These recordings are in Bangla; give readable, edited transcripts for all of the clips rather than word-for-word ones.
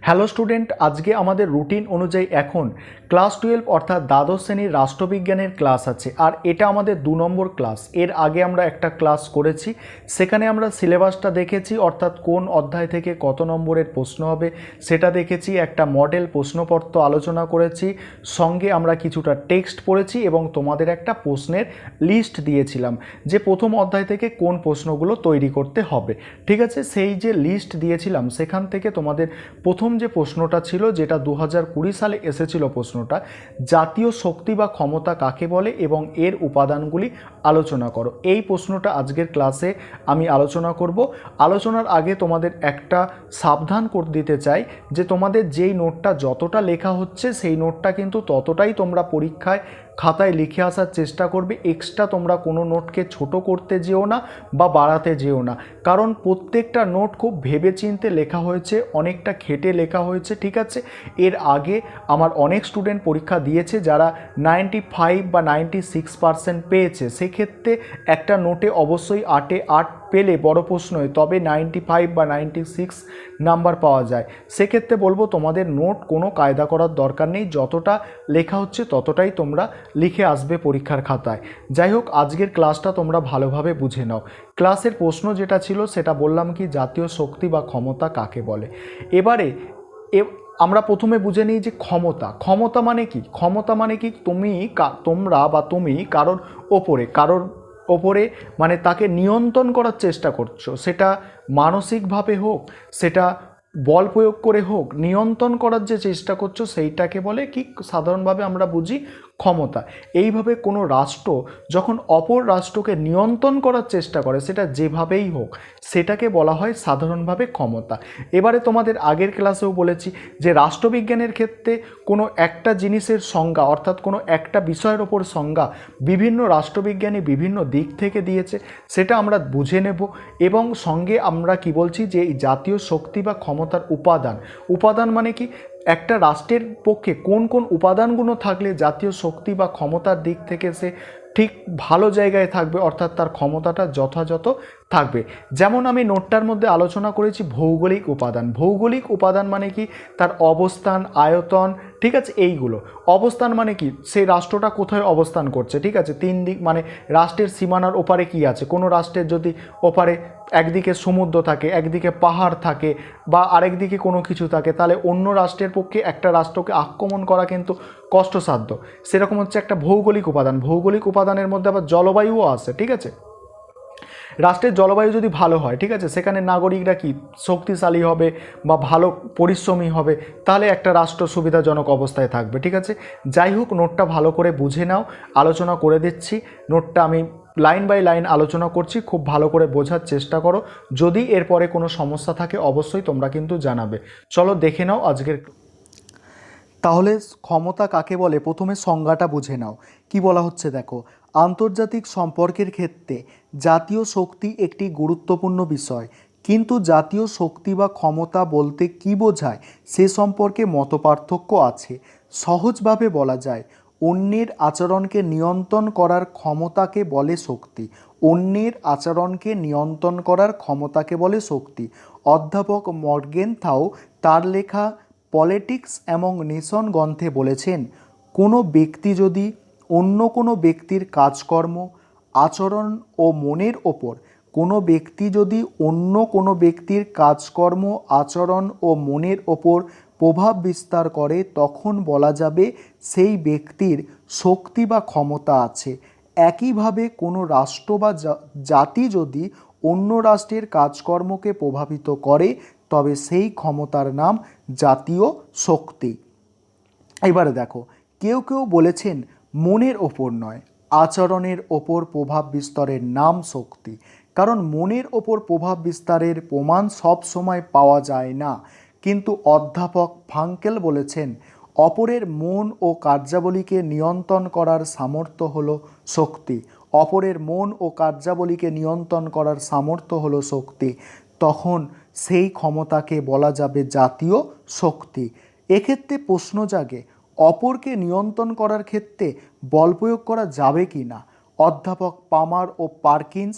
হ্যালো স্টুডেন্ট, আজকে আমাদের রুটিন অনুযায়ী এখন ক্লাস 12 অর্থাৎ দ্বাদশ শ্রেণীর রাষ্ট্রবিজ্ঞানের ক্লাস আছে। আর এটা আমাদের 2 নম্বর ক্লাস। এর আগে আমরা একটা ক্লাস করেছি, সেখানে আমরা সিলেবাসটা দেখেছি, অর্থাৎ কোন অধ্যায় থেকে কত নম্বরের প্রশ্ন হবে সেটা দেখেছি, একটা মডেল প্রশ্নপত্র আলোচনা করেছি, সঙ্গে আমরা কিছুটা টেক্সট পড়েছি এবং তোমাদের একটা প্রশ্নের লিস্ট দিয়েছিলাম যে প্রথম অধ্যায় থেকে কোন প্রশ্নগুলো তৈরি করতে হবে। ঠিক আছে, সেই যে লিস্ট দিয়েছিলাম সেখান থেকে তোমাদের প্রথম যে প্রশ্নটা ছিল, যেটা 2020 সালে এসেছিল প্রশ্নটা, জাতীয় শক্তি বা ক্ষমতা কাকে বলে এবং এর উপাদানগুলি আলোচনা করো। এই প্রশ্নটা আজকের ক্লাসে আমি আলোচনা করব। আলোচনার আগে তোমাদের একটা সাবধান করে দিতে চাই যে তোমাদের যেই নোটটা যতটা লেখা হচ্ছে সেই নোটটা কিন্তু ততটাই তোমরা পরীক্ষায় খাতায় লিখে আসার চেষ্টা করবে। এক্সট্রা তোমরা কোনো নোটকে ছোট করতে যেও না বা বাড়াতে যেও না, কারণ প্রত্যেকটা নোট খুব ভেবেচিন্তে লেখা হয়েছে, অনেকটা খেটে লেখা হয়েছে। ঠিক আছে, এর আগে আমার অনেক স্টুডেন্ট পরীক্ষা দিয়েছে যারা 95 বা 96% পেয়েছে। সেক্ষেত্রে একটা নোটে অবশ্যই 8-এ 8 পেলে বড় প্রশ্নয় তবে 95 বা 96 নাম্বার পাওয়া যায়। সেক্ষেত্রে বলবো তোমাদের নোট কোনো কায়দা করার দরকার নেই, যতটা লেখা হচ্ছে ততটাই তোমরা লিখে আসবে পরীক্ষার খাতায়। যাই হোক, আজকের ক্লাসটা তোমরা ভালোভাবে বুঝে নাও। ক্লাসের প্রশ্ন যেটা ছিল সেটা বললাম কি, জাতীয় শক্তি বা ক্ষমতা কাকে বলে। এবারে আমরা প্রথমে বুঝে নিই যে ক্ষমতা মানে কি। ক্ষমতা মানে কি, তোমরা বা তুমি কারোর ওপরে মানে তাকে নিয়ন্ত্রণ করার চেষ্টা করছো, সেটা মানসিকভাবে হোক, সেটা বল প্রয়োগ করে হোক, নিয়ন্ত্রণ করার যে চেষ্টা করছো সেইটাকে বলে কি, সাধারণভাবে আমরা বুঝি ক্ষমতা। এইভাবে কোনো রাষ্ট্র যখন অপর রাষ্ট্রকে নিয়ন্ত্রণ করার চেষ্টা করে, সেটা যেভাবেই হোক, সেটাকে বলা হয় সাধারণভাবে ক্ষমতা। এবারে তোমাদের আগের ক্লাসেও বলেছি যে রাষ্ট্রবিজ্ঞানের ক্ষেত্রে কোনো একটা জিনিসের সংজ্ঞা, অর্থাৎ কোনো একটা বিষয়ের ওপর সংজ্ঞা বিভিন্ন রাষ্ট্রবিজ্ঞানী বিভিন্ন দিক থেকে দিয়েছে, সেটা আমরা বুঝে নেব। এবং সঙ্গে আমরা কি বলছি যে এই জাতীয় শক্তি বা ক্ষমতার উপাদান মানে কি, একটা রাষ্ট্রের পক্ষে কোন কোন উপাদানগুলো থাকলে জাতীয় শক্তি বা ক্ষমতার দিক থেকে সে ঠিক ভালো জায়গায় থাকবে, অর্থাৎ তার ক্ষমতাটা যথাযথ থাকবে। যেমন আমি নোটটার মধ্যে আলোচনা করেছি ভৌগোলিক উপাদান মানে কি, তার অবস্থান, আয়তন। ঠিক আছে, এইগুলো। অবস্থান মানে কি, সেই রাষ্ট্রটা কোথায় অবস্থান করছে। ঠিক আছে, 3 দিক মানে রাষ্ট্রের সীমানার ওপারে কি আছে। কোনো রাষ্ট্রের যদি ওপারে একদিকে সমুদ্র থাকে, একদিকে পাহাড় থাকে, বা আরেকদিকে কোনো কিছু থাকে, তাহলে অন্য রাষ্ট্রের পক্ষে একটা রাষ্ট্রকে আক্রমণ করা কিন্তু কষ্টসাধ্য। সেরকম হচ্ছে একটা ভৌগোলিক উপাদানের মধ্যে আবার জলবায়ুও আছে। ঠিক আছে, রাষ্ট্রের জলবায়ু যদি ভালো হয়, ঠিক আছে, সেখানে নাগরিকরা কি শক্তিশালী হবে বা ভালো পরিশ্রমী হবে, তাহলে একটা রাষ্ট্র সুবিধাজনক অবস্থায় থাকবে। ঠিক আছে, যাই হোক, নোটটা ভালো করে বুঝে নাও, আলোচনা করে দিচ্ছি। নোটটা আমি লাইন বাই লাইন আলোচনা করছি, খুব ভালো করে বোঝার চেষ্টা করো। যদি এরপরে কোনো সমস্যা থাকে অবশ্যই তোমরা কিন্তু জানাবে। চলো দেখে নাও আজকের। তাহলে ক্ষমতা কাকে বলে, প্রথমে সংজ্ঞাটা বুঝে নাও। কি বলা হচ্ছে দেখো, আন্তর্জাতিক সম্পর্কের ক্ষেত্রে জাতীয় শক্তি একটি গুরুত্বপূর্ণ বিষয়, কিন্তু জাতীয় শক্তি বা ক্ষমতা বলতে কি বোঝায় সে সম্পর্কে মতপার্থক্য আছে। সহজভাবে বলা যায়, অন্যের আচরণকে নিয়ন্ত্রণ করার ক্ষমতাকে বলে শক্তি। অধ্যাপক মর্গেনথাউ তার লেখা পলিটিক্স এবং নেশন গ্রন্থে বলেছেন, কোনো ব্যক্তি যদি অন্য কোনো ব্যক্তির কাজকর্ম, আচরণ ও মনের ওপর প্রভাব বিস্তার করে, তখন বলা যাবে সেই ব্যক্তির শক্তি বা ক্ষমতা আছে। একইভাবে কোনো রাষ্ট্র বা জাতি যদি অন্য রাষ্ট্রের কাজকর্মকে প্রভাবিত করে, তবে সেই ক্ষমতার নাম জাতীয় শক্তি। এবারে দেখো, কেউ কেউ বলেছেন মনের ওপর নয়, আচরণের ওপর প্রভাব বিস্তারের নাম শক্তি। কারণ মনের ওপর প্রভাব বিস্তারের প্রমাণ সব সময় পাওয়া যায় না। কিন্তু অধ্যাপক ফ্রাঙ্কেল বলেছেন, অপরের মন ও কার্যাবলীকে নিয়ন্ত্রণ করার সামর্থ্য হলো শক্তি। তখন সেই ক্ষমতাকে বলা যাবে জাতীয় শক্তি। এক্ষেত্রে প্রশ্ন জাগে, অপরকে নিয়ন্ত্রণ করার ক্ষেত্রে বল প্রয়োগ করা যাবে কি না। অধ্যাপক পামার ও পারকিন্স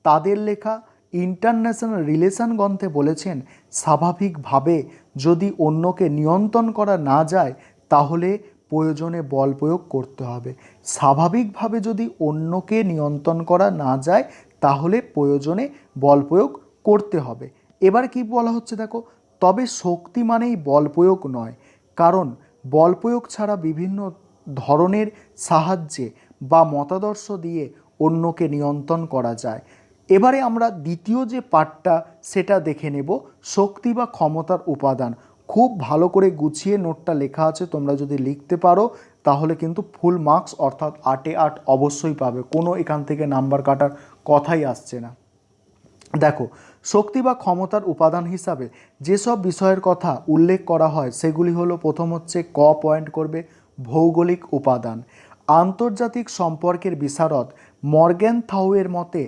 তাদের লেখা ইন্টারন্যাশনাল রিলেশন গ্রন্থে বলেছেন, স্বাভাবিকভাবে যদি অন্যকে নিয়ন্ত্রণ করা না যায় তাহলে প্রয়োজনে বল প্রয়োগ করতে হবে। স্বাভাবিকভাবে যদি অন্যকে নিয়ন্ত্রণ করা না যায় তাহলে প্রয়োজনে বল প্রয়োগ করতে হবে। এবার কি বলা হচ্ছে দেখো, তবে শক্তি মানেই বল প্রয়োগ নয়, কারণ বল প্রয়োগ ছাড়া বিভিন্ন ধরনের সাহায্যে বা মতাদর্শ দিয়ে অন্যকে নিয়ন্ত্রণ করা যায়। এবারে আমরা দ্বিতীয় যে পার্টটা সেটা দেখে নেব, শক্তি বা ক্ষমতার উপাদান। খুব ভালো করে গুছিয়ে নোটটা লেখা আছে, তোমরা যদি লিখতে পারো তাহলে কিন্তু ফুল মার্কস অর্থাৎ 8-এ 8 অবশ্যই পাবে, কোনো এখান থেকে নাম্বার কাটার কথাই আসছে না। দেখো, শক্তি বা ক্ষমতার উপাদান হিসাবে যেসব বিষয়ের কথা উল্লেখ করা হয় সেগুলি হলো, প্রথম হচ্ছে ক পয়েন্ট করবে ভৌগোলিক উপাদান। আন্তর্জাতিক সম্পর্কের বিশারদ মর্গেনথাউয়ের মতে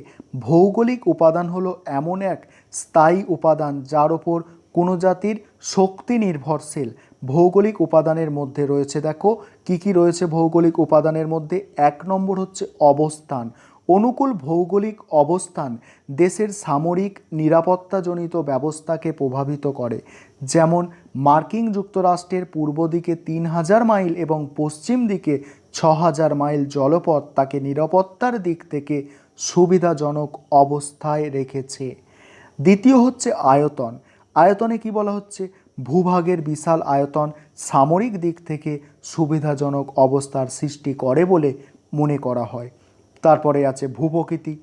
ভৌগোলিক উপাদান হলো এমন এক স্থায়ী উপাদান যার ওপর কোনো জাতির শক্তি নির্ভরশীল। ভৌগোলিক উপাদানের মধ্যে রয়েছে, দেখো কি কি রয়েছে ভৌগোলিক উপাদানের মধ্যে। 1 নম্বর হচ্ছে অবস্থান। অনুকূল ভৌগোলিক অবস্থান দেশের সামরিক নিরাপত্তাজনিত ব্যবস্থাকে প্রভাবিত করে। যেমন মার্কিন যুক্তরাষ্ট্রের পূর্ব দিকে 3000 মাইল এবং পশ্চিম দিকে 6000 মাইল জলপথ তাকে নিরাপত্তার দিক থেকে সুবিধাজনক অবস্থায় রেখেছে। দ্বিতীয় হচ্ছে আয়তন। আয়তনে কি বলা হচ্ছে, ভূভাগের বিশাল আয়তন সামরিক দিক থেকে সুবিধাজনক অবস্থার সৃষ্টি করে বলে মনে করা হয়। তারপরে আছে ভূপ্রকৃতি।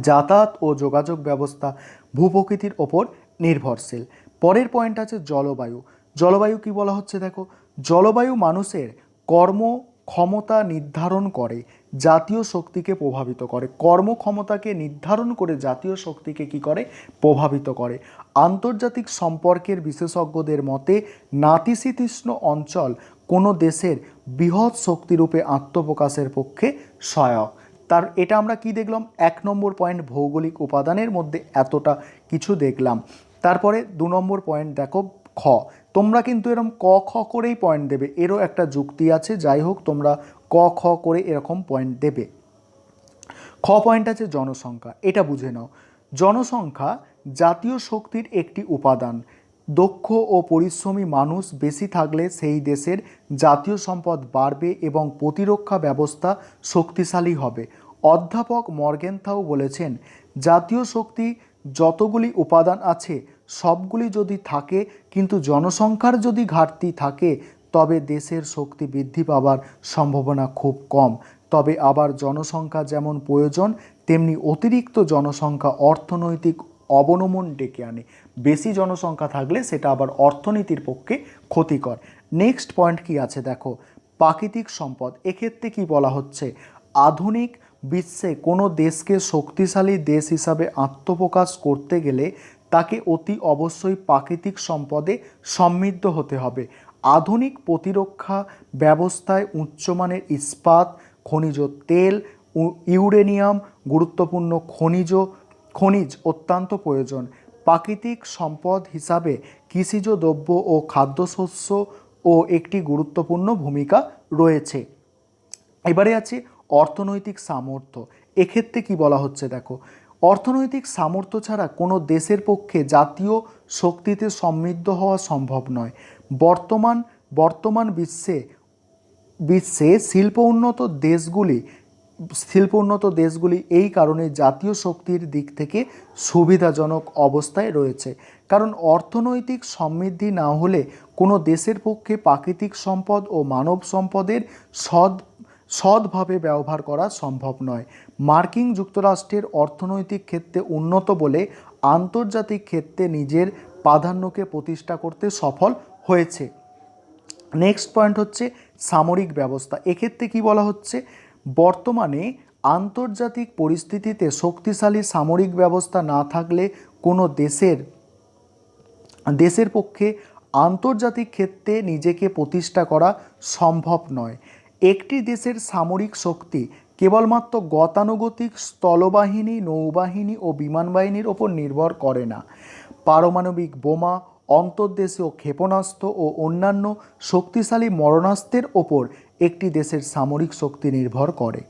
যাতায়াত ও যোগাযোগ ব্যবস্থা ভূপ্রকৃতির ওপর নির্ভরশীল। পরের পয়েন্ট আছে জলবায়ু। জলবায়ু কি বলা হচ্ছে দেখো, জলবায়ু মানুষের কর্মক্ষমতা নির্ধারণ করে, জাতীয় শক্তিকে প্রভাবিত করে। কর্মক্ষমতাকে নির্ধারণ করে জাতীয় শক্তিকে কি করে, প্রভাবিত করে। আন্তর্জাতিক সম্পর্কের বিশেষজ্ঞদের মতে নাতিশীতোষ্ণ অঞ্চল কোনো দেশের বৃহৎ শক্তিরূপে আত্মপ্রকাশের পক্ষে সহায়ক। তার এটা আমরা কি দেখলাম, 1 নম্বর পয়েন্ট ভৌগোলিক উপাদানের মধ্যে এতটা কিছু দেখলাম। তারপরে 2 নম্বর পয়েন্ট দেখো খ। তোমরা কিন্তু এরকম ক খ করেই পয়েন্ট দেবে, এরও একটা যুক্তি আছে, যাই হোক তোমরা ক খ করে এরকম পয়েন্ট দেবে। খ পয়েন্ট আছে জনসংখ্যা। এটা বুঝে নাও, জনসংখ্যা জাতীয় শক্তির একটি উপাদান। দক্ষ ও পরিশ্রমী মানুষ বেশি থাকলে সেই দেশের জাতীয় সম্পদ বাড়বে এবং প্রতিরক্ষা ব্যবস্থা শক্তিশালী হবে। অধ্যাপক মর্গেনথাউ বলেছেন, জাতীয় শক্তি যতগুলি উপাদান আছে সবগুলি যদি থাকে কিন্তু জনসংখ্যার যদি ঘাটতি থাকে তবে দেশের শক্তি বৃদ্ধি পাবার সম্ভাবনা খুব কম। তবে আবার জনসংখ্যা যেমন প্রয়োজন তেমনি অতিরিক্ত জনসংখ্যা অর্থনৈতিক অবনমন ডেকে আনে। বেশি জনসংখ্যা থাকলে সেটা আবার অর্থনীতির পক্ষে ক্ষতিকর। নেক্সট পয়েন্ট কি আছে দেখো, প্রাকৃতিক সম্পদ। এক্ষেত্রে কি বলা হচ্ছে, আধুনিক বিশ্বে কোনো দেশকে শক্তিশালী দেশ হিসাবে আত্মপ্রকাশ করতে গেলে তাকে অতি অবশ্যই প্রাকৃতিক সম্পদে সমৃদ্ধ হতে হবে। আধুনিক প্রতিরক্ষা ব্যবস্থায় উচ্চমানের ইস্পাত, খনিজ তেল, ইউরেনিয়াম গুরুত্বপূর্ণ খনিজ অত্যন্ত প্রয়োজন। প্রাকৃতিক সম্পদ হিসাবে কৃষিজ দ্রব্য ও খাদ্যশস্য ও একটি গুরুত্বপূর্ণ ভূমিকা রয়েছে। এবারে আছে অর্থনৈতিক সামর্থ্য। এক্ষেত্রে কি বলা হচ্ছে দেখো, অর্থনৈতিক সামর্থ্য ছাড়া কোনো দেশের পক্ষে জাতীয় শক্তিতে সমৃদ্ধ হওয়া সম্ভব নয়। বর্তমান বিশ্বে শিল্প উন্নত দেশগুলি এই কারণে জাতীয় শক্তির দিক থেকে সুবিধাজনক অবস্থায় রয়েছে, কারণ অর্থনৈতিক সমৃদ্ধি না হলে কোনো দেশের পক্ষে প্রাকৃতিক সম্পদ ও মানব সম্পদের সৎভাবে ব্যবহার করা সম্ভব নয়। মার্কিন যুক্তরাষ্ট্রের অর্থনৈতিক ক্ষেত্রে উন্নত বলে আন্তর্জাতিক ক্ষেত্রে নিজের প্রাধান্যকে প্রতিষ্ঠা করতে সফল হয়েছে। নেক্সট পয়েন্ট হচ্ছে সামরিক ব্যবস্থা। এক্ষেত্রে কি বলা হচ্ছে, বর্তমানে আন্তর্জাতিক পরিস্থিতিতে শক্তিশালী সামরিক ব্যবস্থা না থাকলে কোনো দেশের পক্ষে আন্তর্জাতিক ক্ষেত্রে নিজেকে প্রতিষ্ঠা করা সম্ভব নয়। একটি দেশের সামরিক শক্তি কেবলমাত্র গতানুগতিক স্থলবাহিনী, নৌবাহিনী ও বিমান বাহিনীর ওপর নির্ভর করে না। পারমাণবিক বোমা, অন্তর্দেশীয় ক্ষেপণাস্ত্র ও অন্যান্য শক্তিশালী মারণাস্ত্রের ওপর একটি দেশের সামরিক শক্তি নির্ভর করে।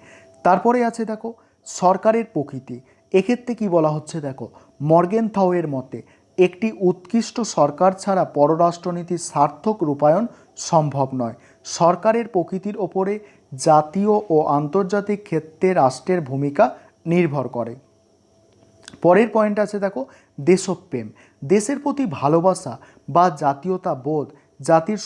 তারপরে আছে দেখো সরকারের প্রকৃতি। এক্ষেত্রে কি বলা হচ্ছে দেখো, মর্গেনথাউয়ের মতে একটি উৎকৃষ্ট সরকার ছাড়া পররাষ্ট্রনীতির সার্থক রূপায়ণ সম্ভব নয়। সরকারের প্রকৃতির ওপরে জাতীয় ও আন্তর্জাতিক ক্ষেত্রে রাষ্ট্রের ভূমিকা নির্ভর করে। পরের পয়েন্ট আছে দেখো, দেশপ্রেম। দেশের প্রতি ভালোবাসা বা জাতীয়তা বোধ জাতির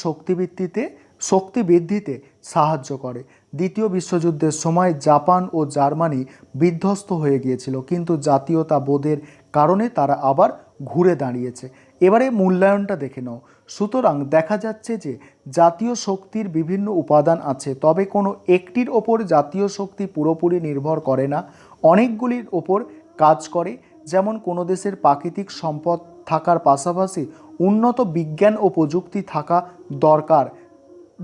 শক্তি বৃদ্ধিতে সাহায্য করে। দ্বিতীয় বিশ্বযুদ্ধের সময় জাপান ও জার্মানি বিধ্বস্ত হয়ে গিয়েছিল, কিন্তু জাতীয়তা বোধের কারণে তারা আবার ঘুরে দাঁড়িয়েছে। এবারে মূল্যায়নটা দেখে নাও। সুতরাং দেখা যাচ্ছে যে জাতীয় শক্তির বিভিন্ন উপাদান আছে, তবে কোনো একটির ওপর জাতীয় শক্তি পুরোপুরি নির্ভর করে না, অনেকগুলির ওপর কাজ করে। যেমন কোনো দেশের প্রাকৃতিক সম্পদ থাকার পাশাপাশি উন্নত বিজ্ঞান ও প্রযুক্তি থাকা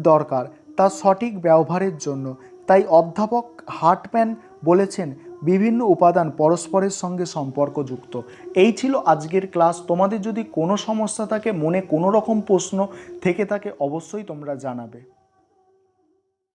দরকার তার সঠিক ব্যবহারের জন্য। তাই অধ্যাপক হার্টম্যান বলেছেন বিভিন্ন উপাদান পরস্পরের সঙ্গে সম্পর্কযুক্ত। এই ছিল আজকের ক্লাস। তোমাদের যদি কোনো সমস্যা থাকে, মনে কোনো রকম প্রশ্ন থেকে থাকে, অবশ্যই তোমরা জানাবে।